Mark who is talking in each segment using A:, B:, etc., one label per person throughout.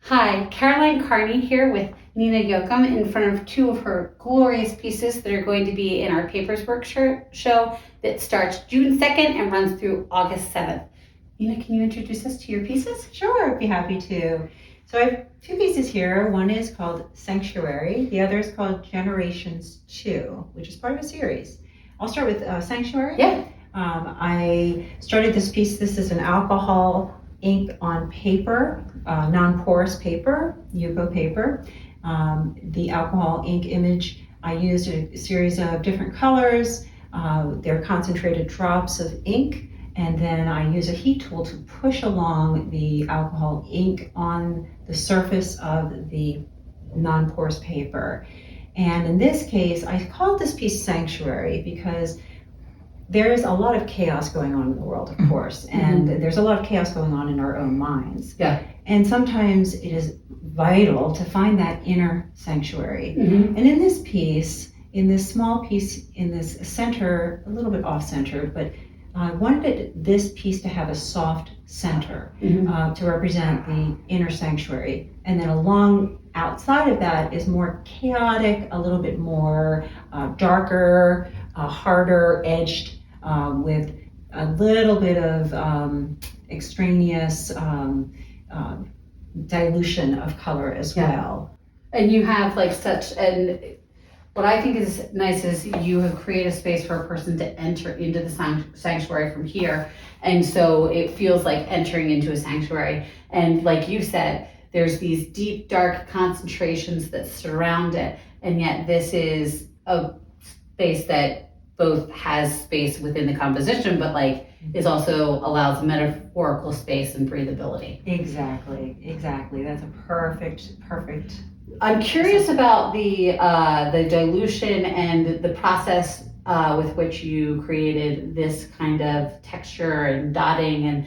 A: Hi, Caroline Kearney here with Nina Yocom in front of two of her glorious pieces that are going to be in our Paperswork show that starts June 2nd and runs through August 7th. Nina, can you introduce us to your pieces?
B: Sure, I'd be happy to. So I have two pieces here. One is called Sanctuary. The other is called Generations 2, which is part of a series. I'll start with Sanctuary.
A: Yeah.
B: I started this piece. This is an alcohol ink on paper, non-porous paper, Yupo paper. The alcohol ink image, I used a series of different colors. They're concentrated drops of ink, and then I use a heat tool to push along the alcohol ink on the surface of the non-porous paper. And in this case, I called this piece Sanctuary because there is a lot of chaos going on in the world, of course, and there's a lot of chaos going on in our own minds.
A: Yeah.
B: And sometimes it is vital to find that inner sanctuary.
A: Mm-hmm.
B: And in this piece, in this small piece, in this center, a little bit off-centered, but I wanted this piece to have a soft center to represent the inner sanctuary. And then along outside of that is more chaotic, a little bit more darker, harder edged, with a little bit of extraneous dilution of color as well.
A: And you have like such, and what I think is nice is you have created a space for a person to enter into the sanctuary from here. And so it feels like entering into a sanctuary. And like you said, there's these deep, dark concentrations that surround it. And yet this is a space that both has space within the composition, but like is also allows metaphorical space and breathability.
B: Exactly. That's a perfect.
A: I'm curious about the dilution and the process with which you created this kind of texture and dotting and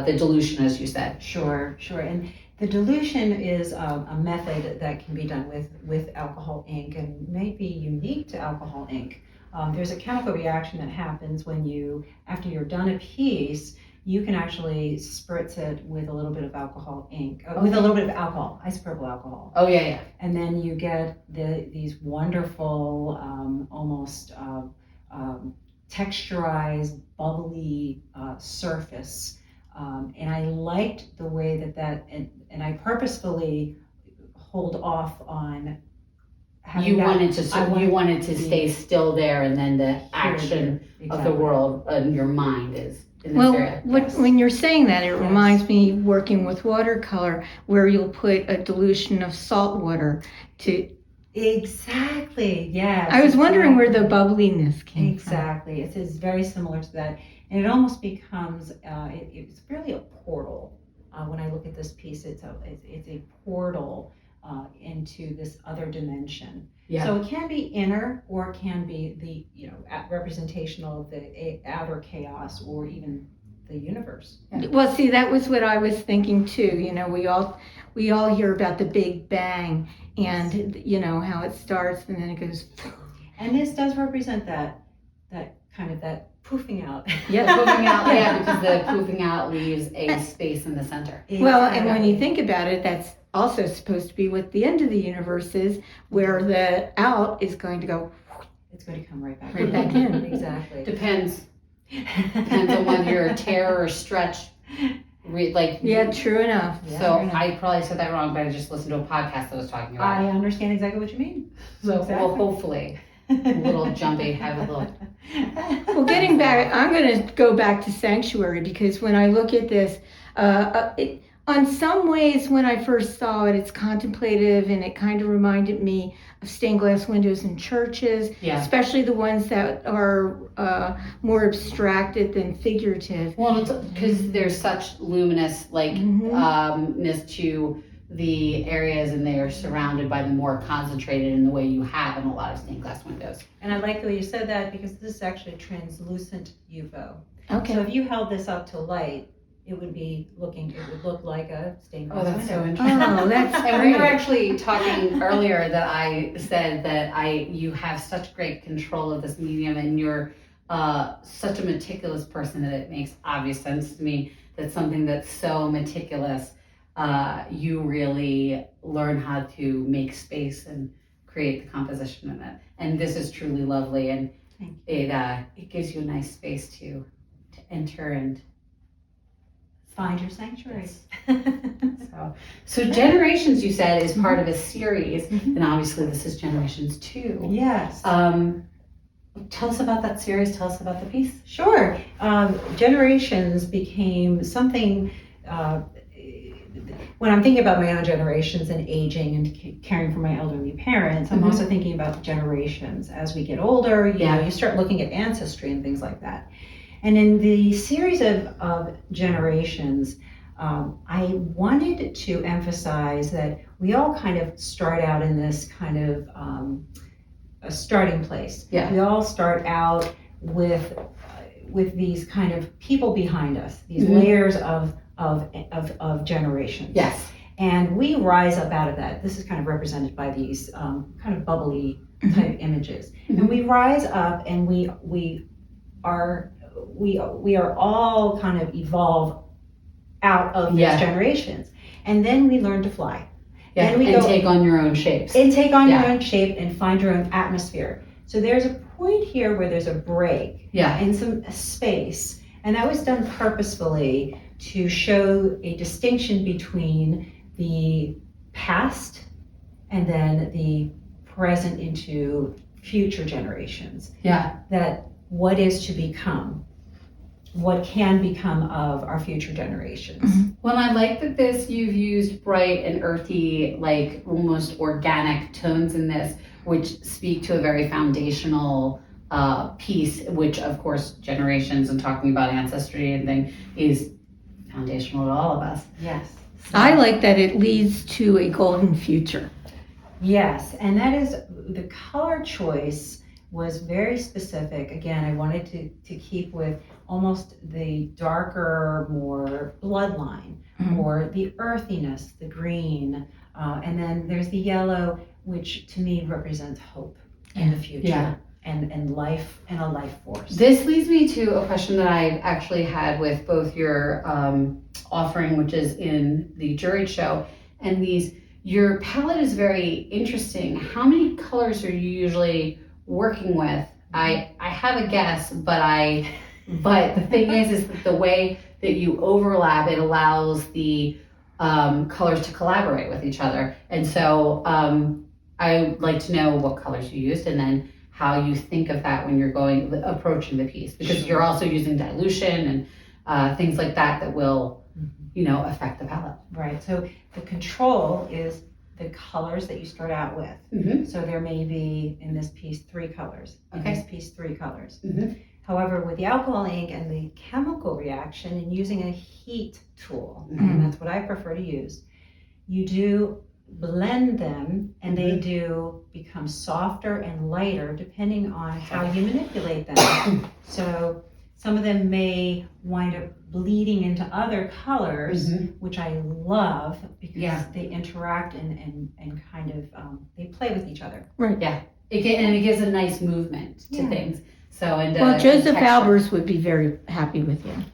A: the dilution, as you said.
B: Sure. And the dilution is a method that can be done with alcohol ink and may be unique to alcohol ink. There's a chemical reaction that happens when after you're done a piece, you can actually spritz it with a little bit of alcohol ink, with a little bit of alcohol, isopropyl alcohol.
A: Oh, yeah.
B: And then you get these wonderful, almost texturized, bubbly surface. And I liked the way that and I purposefully hold off on
A: You wanted to stay still there, and then the action of the world in your mind is in this area.
C: When you're saying that, it reminds me working with watercolor, where you'll put a dilution of salt water to.
B: Exactly. Yeah.
C: I was wondering where the bubbliness came from.
B: Exactly. It is very similar to that, and it almost becomes it's really a portal. When I look at this piece, it's a portal into this other dimension.
A: Yeah.
B: So it can be inner, or it can be the representational of the outer chaos, or even the universe.
C: Yeah. Well, see, that was what I was thinking too. We all hear about the Big Bang, and how it starts and then it goes.
B: And this does represent that kind of that poofing out.
A: Yeah, poofing out. Yeah, because the poofing out leaves a space in the center.
C: Exactly. Well, and when you think about it, that's also supposed to be what the end of the universe is, where the out is going to go.
B: It's going to come right back
C: in.
B: Exactly.
A: Depends on whether you're a tear or a stretch.
C: Yeah, true enough.
A: I probably said that wrong, but I just listened to a podcast that was talking about
B: I understand exactly what you mean.
A: So, well, hopefully, a little jumpy, have a little.
C: Well, getting back, I'm going to go back to Sanctuary, because when I look at this, on some ways, when I first saw it, it's contemplative, and it kind of reminded me of stained glass windows in churches, especially the ones that are more abstracted than figurative.
A: Well, because there's such luminous ness to the areas, and they are surrounded by the more concentrated in the way you have in a lot of stained glass windows.
B: And I like the way you said that, because this is actually translucent Yupo.
C: Okay.
B: So if you held this up to light, it would look like a stained glass window.
A: That's so interesting.
C: Oh, that's
A: and we were actually talking earlier that I said that you have such great control of this medium, and you're such a meticulous person that it makes obvious sense to me that something that's so meticulous you really learn how to make space and create the composition in it. And this is truly lovely, and it gives you a nice space to enter and
B: Find your sanctuary.
A: So Generations, you said, is part of a series, and obviously this is Generations 2.
B: Yes.
A: Tell us about that series. Tell us about the piece.
B: Sure. Generations became something, when I'm thinking about my own generations and aging and caring for my elderly parents, I'm also thinking about the generations. As we get older, you know, you start looking at ancestry and things like that. And in the series of generations, I wanted to emphasize that we all kind of start out in this kind of a starting place.
A: Yeah.
B: We all start out with these kind of people behind us, these layers of generations.
A: Yes.
B: And we rise up out of that. This is kind of represented by these kind of bubbly type images. And we rise up, and we are all kind of evolve out of these generations. And then we learn to fly.
A: Yeah, and take on your own shapes.
B: And take on your own shape and find your own atmosphere. So there's a point here where there's a break in some space. And that was done purposefully to show a distinction between the past and then the present into future generations.
A: Yeah.
B: That what is to become, what can become of our future generations.
A: Well, I like that you've used bright and earthy, like almost organic tones in this, which speak to a very foundational piece, which of course generations and talking about ancestry and thing is foundational to all of us.
B: Yes.
C: So. I like that it leads to a golden future.
B: Yes, and that is the color choice was very specific. Again, I wanted to keep with almost the darker, more bloodline, or the earthiness, the green, and then there's the yellow, which to me represents hope in the future and life and a life force.
A: This leads me to a question that I actually had with both your offering, which is in the juried show, and your palette is very interesting. How many colors are you usually working with? I have a guess, but the thing is that the way that you overlap, it allows the colors to collaborate with each other. And so I would like to know what colors you used, and then how you think of that when you're approaching the piece, because you're also using dilution and things like that will, affect the palette.
B: Right. So the control is the colors that you start out with. So there may be in this piece 3 colors. In this piece 3 colors. However, with the alcohol ink and the chemical reaction and using a heat tool, and that's what I prefer to use, you do blend them, and they do become softer and lighter depending on how you manipulate them. So some of them may wind up bleeding into other colors, which I love because they interact and kind of they play with each other.
C: Right.
A: Yeah. It gives a nice movement to things. So
C: Joseph Albers would be very happy with you.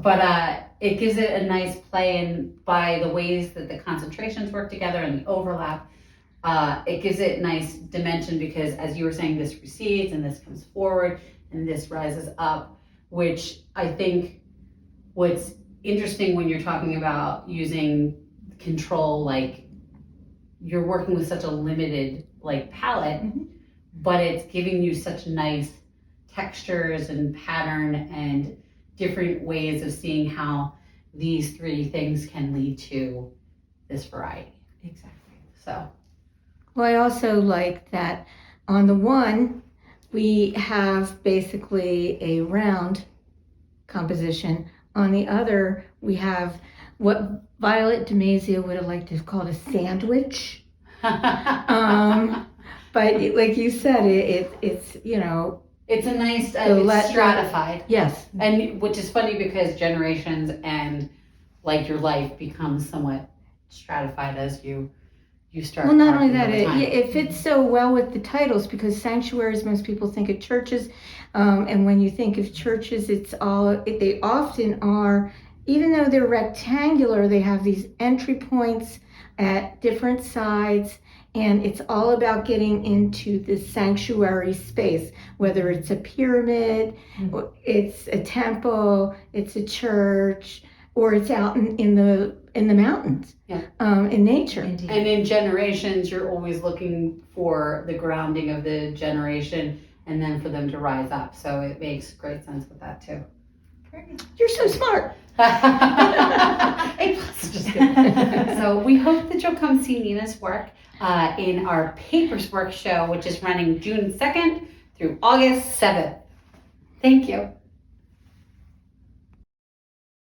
A: But it gives it a nice play, and by the ways that the concentrations work together and the overlap, it gives it nice dimension, because as you were saying, this recedes and this comes forward and this rises up, which I think what's interesting when you're talking about using control, like you're working with such a limited palette, but it's giving you such nice textures and pattern and different ways of seeing how these 3 things can lead to this variety.
B: Exactly.
A: So.
C: Well, I also like that on the one, we have basically a round composition. On the other, we have what Violet DeMazia would have liked to call a sandwich. But like you said, it's
A: it's a nice, it's stratified.
C: Yes.
A: And which is funny because generations and your life becomes somewhat stratified as you start.
C: Well, not only that, it fits so well with the titles, because sanctuaries, most people think of churches. And when you think of churches, they often are even though they're rectangular, they have these entry points at different sides, and it's all about getting into the sanctuary space, whether it's a pyramid, or it's a temple, it's a church, or it's out in the mountains, in nature.
B: Indeed.
A: And in generations, you're always looking for the grounding of the generation and then for them to rise up. So it makes great sense with that too.
C: You're so smart.
A: A plus, just kidding. So we hope that you'll come see Nina's work in our Paperswork show, which is running June 2nd through August 7th. Thank you.